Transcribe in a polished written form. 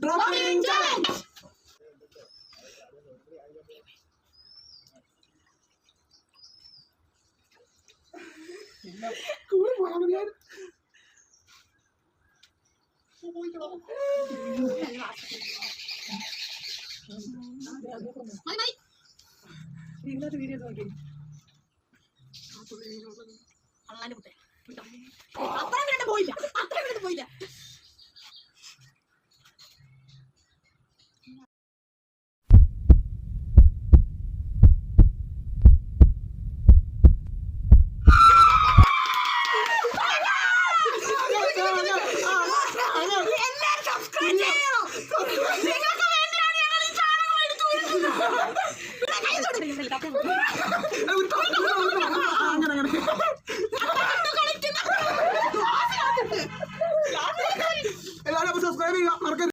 Dropping challenge. Cúi vào mình lên. Mấy. Đi ra video rồi kìa. Online một tệ. അത്രയും minute പോയില്ല. എല്ലാവരും subscribe ചെയ്യണം. നിങ്ങൾക്ക് വേണ്ടിയാണ് ഞങ്ങൾ ഈ ചാനൽ എടുത്തു.